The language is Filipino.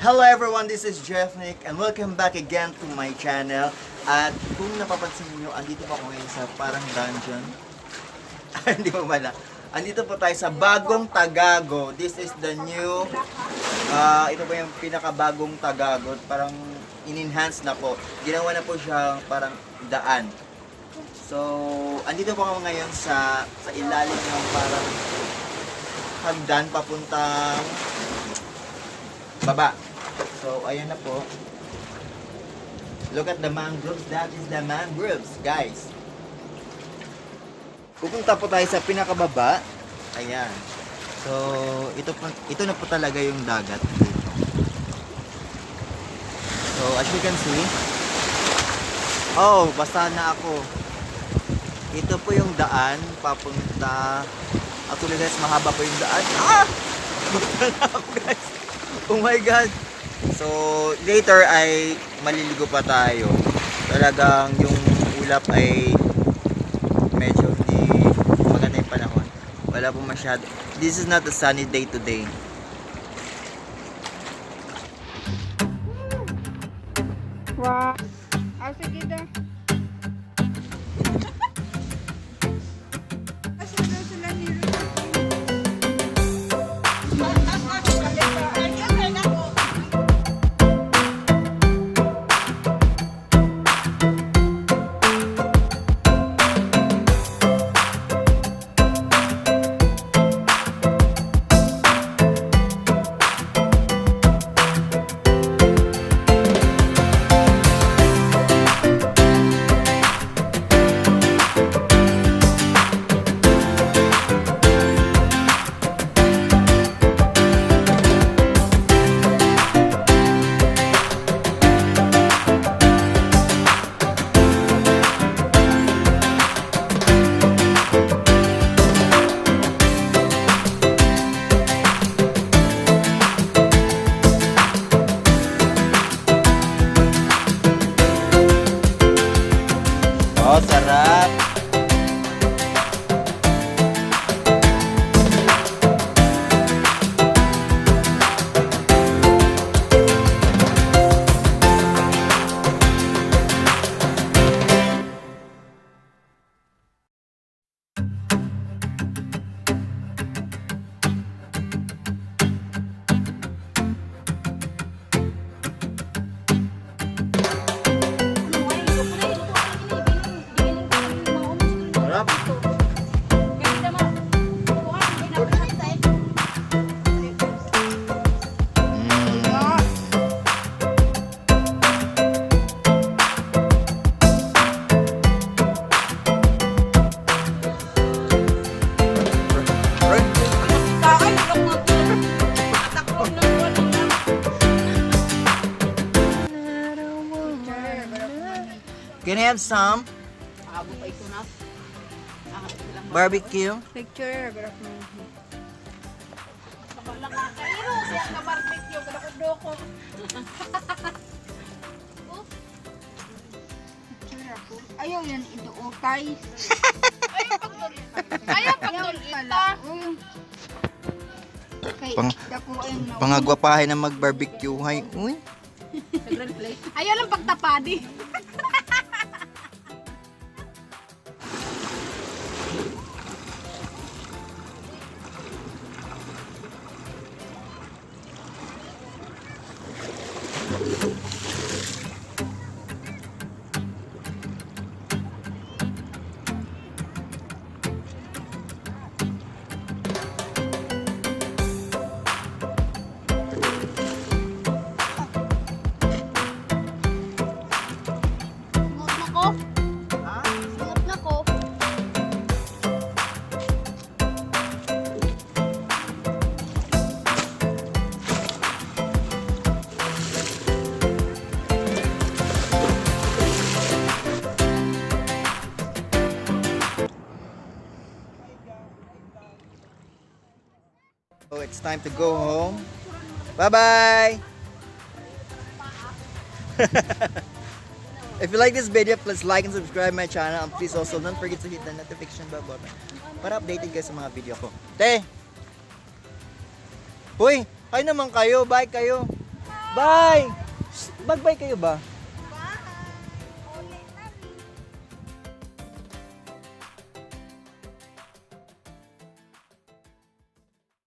Hello everyone, this is Jeff Nick and welcome back again to my channel. At kung napapansin niyo, andito po ako ngayon sa parang dungeon. Hindi po pala. Andito po tayo sa bagong Tagago. This is the new, ito po yung pinakabagong Tagago. Parang in-enhance na po. Ginawa na po siya parang daan. So, andito po ako ngayon sa ilalim ng parang hagdan papuntang baba. So, ayan na po. Look at the mangroves. That is the mangroves, guys. Pupunta po tayo sa pinakababa. Ayan. So, ito na po talaga yung dagat. So, as you can see. Oh, basta na ako. Ito po yung daan papunta. Actually guys, mahaba po yung daan. Basta na ako guys. Oh my God. So, later ay maliligo pa tayo. Talagang yung ulap ay medyo hindi maganda yung panahon. Wala po masyado. This is not a sunny day today. Wow. Sige daw. Oh, sarap. Can I have some barbecue? Picture. Ayaw yan ito ukay. Ayaw pagdulita. Pangagwapahay na mag-barbecue. Hay, uy. Ayaw lang pagtapadi. So it's time to go home. Bye-bye! If you like this video, please like and subscribe my channel. And please also don't forget to hit the notification bell button para updated kayo sa mga video ko. Te! Uy! Kayo naman kayo! Bye kayo! Bye! Shh, bye-bye kayo ba?